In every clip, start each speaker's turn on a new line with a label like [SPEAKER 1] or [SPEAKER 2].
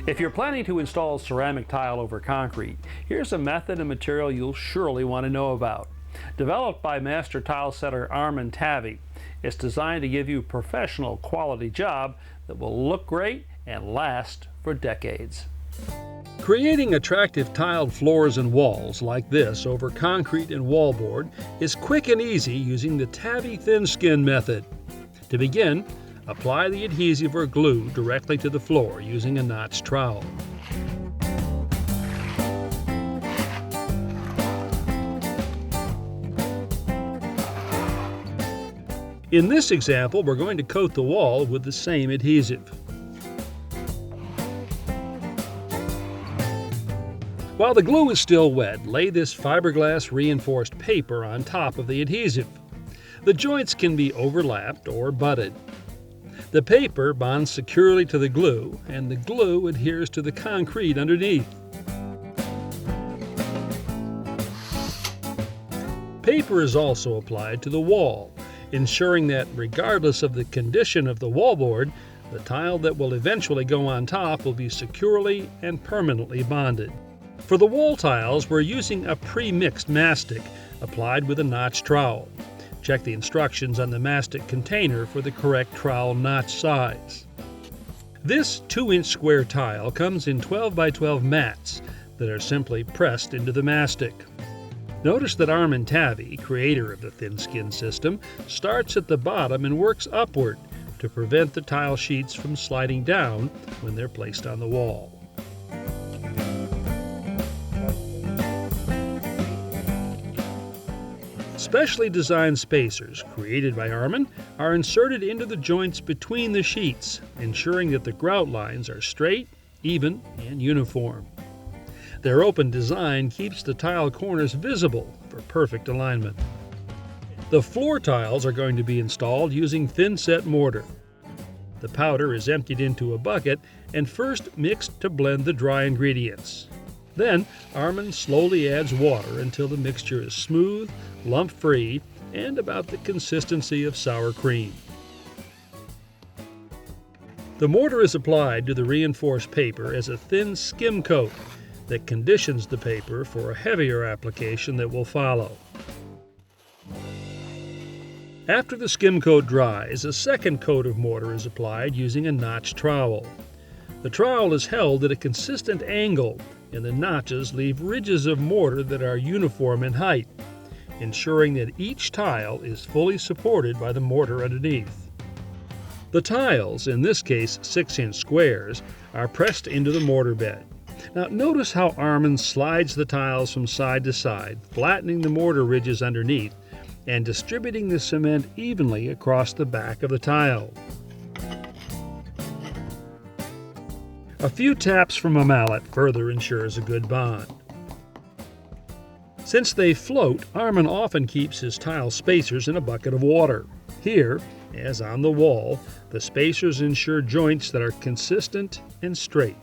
[SPEAKER 1] If you're planning to install ceramic tile over concrete, here's a method and material you'll surely want to know about. Developed by master tile setter Armen Tavey, it's designed to give you a professional quality job that will look great and last for decades. Creating attractive tiled floors and walls like this over concrete and wallboard is quick and easy using the Tavey thin skin method. To begin, apply the adhesive or glue directly to the floor using a notched trowel. In this example, we're going to coat the wall with the same adhesive. While the glue is still wet, lay this fiberglass reinforced paper on top of the adhesive. The joints can be overlapped or butted. The paper bonds securely to the glue, and the glue adheres to the concrete underneath. Paper is also applied to the wall, ensuring that regardless of the condition of the wallboard, the tile that will eventually go on top will be securely and permanently bonded. For the wall tiles, we're using a premixed mastic applied with a notched trowel. Check the instructions on the mastic container for the correct trowel notch size. This 2-inch square tile comes in 12 by 12 mats that are simply pressed into the mastic. Notice that Armen Tavey, creator of the thin skin system, starts at the bottom and works upward to prevent the tile sheets from sliding down when they're placed on the wall. Specially designed spacers, created by Armen, are inserted into the joints between the sheets, ensuring that the grout lines are straight, even, and uniform. Their open design keeps the tile corners visible for perfect alignment. The floor tiles are going to be installed using thin-set mortar. The powder is emptied into a bucket and first mixed to blend the dry ingredients. Then, Armen slowly adds water until the mixture is smooth, lump-free, and about the consistency of sour cream. The mortar is applied to the reinforced paper as a thin skim coat that conditions the paper for a heavier application that will follow. After the skim coat dries, a second coat of mortar is applied using a notched trowel. The trowel is held at a consistent angle, and the notches leave ridges of mortar that are uniform in height, ensuring that each tile is fully supported by the mortar underneath. The tiles, in this case 6-inch squares, are pressed into the mortar bed. Now notice how Armen slides the tiles from side to side, flattening the mortar ridges underneath and distributing the cement evenly across the back of the tile. A few taps from a mallet further ensures a good bond. Since they float, Armen often keeps his tile spacers in a bucket of water. Here, as on the wall, the spacers ensure joints that are consistent and straight.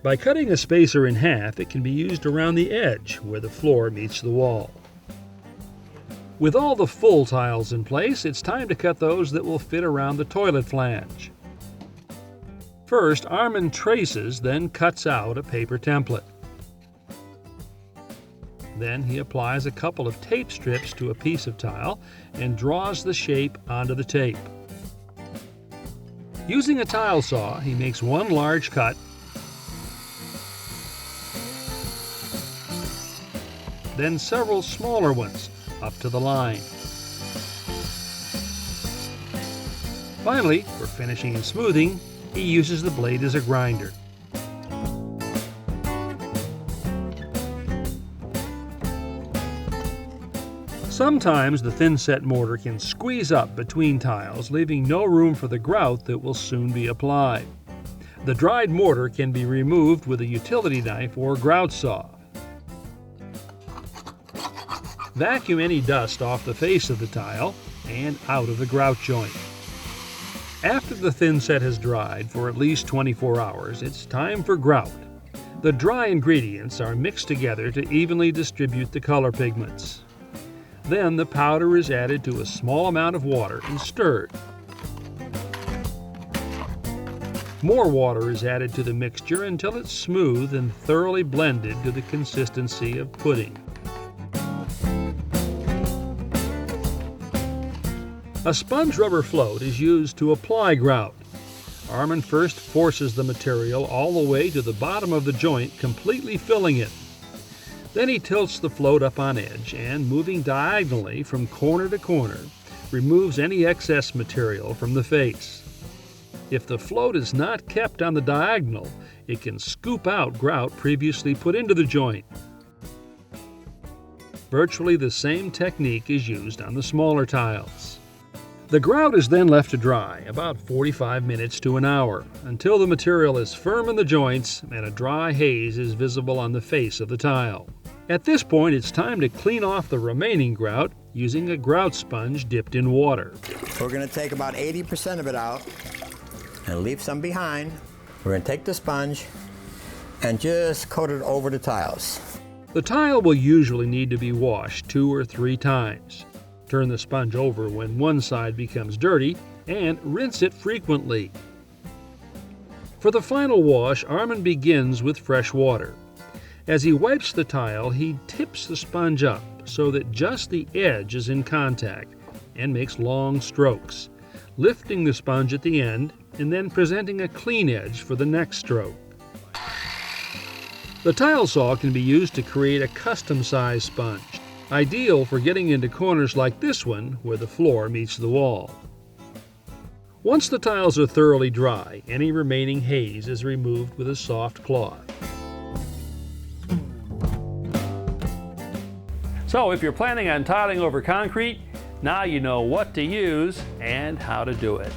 [SPEAKER 1] By cutting a spacer in half, it can be used around the edge where the floor meets the wall. With all the full tiles in place, it's time to cut those that will fit around the toilet flange. First, Armen traces, then cuts out a paper template. Then he applies a couple of tape strips to a piece of tile and draws the shape onto the tape. Using a tile saw, he makes one large cut, then several smaller ones up to the line. Finally, for finishing and smoothing, he uses the blade as a grinder. Sometimes the thin-set mortar can squeeze up between tiles, leaving no room for the grout that will soon be applied. The dried mortar can be removed with a utility knife or grout saw. Vacuum any dust off the face of the tile and out of the grout joint. After the thin set has dried for at least 24 hours, it's time for grout. The dry ingredients are mixed together to evenly distribute the color pigments. Then the powder is added to a small amount of water and stirred. More water is added to the mixture until it's smooth and thoroughly blended to the consistency of pudding. A sponge rubber float is used to apply grout. Armen first forces the material all the way to the bottom of the joint, completely filling it. Then he tilts the float up on edge and, moving diagonally from corner to corner, removes any excess material from the face. If the float is not kept on the diagonal, it can scoop out grout previously put into the joint. Virtually the same technique is used on the smaller tiles. The grout is then left to dry, about 45 minutes to an hour, until the material is firm in the joints and a dry haze is visible on the face of the tile. At this point, it's time to clean off the remaining grout using a grout sponge dipped in water.
[SPEAKER 2] We're going to take about 80% of it out and leave some behind. We're going to take the sponge and just coat it over the tiles.
[SPEAKER 1] The tile will usually need to be washed 2 or 3 times. Turn the sponge over when one side becomes dirty and rinse it frequently. For the final wash, Armen begins with fresh water. As he wipes the tile, he tips the sponge up so that just the edge is in contact and makes long strokes, lifting the sponge at the end and then presenting a clean edge for the next stroke. The tile saw can be used to create a custom-sized sponge, ideal for getting into corners like this one where the floor meets the wall. Once the tiles are thoroughly dry, any remaining haze is removed with a soft cloth. So if you're planning on tiling over concrete, now you know what to use and how to do it.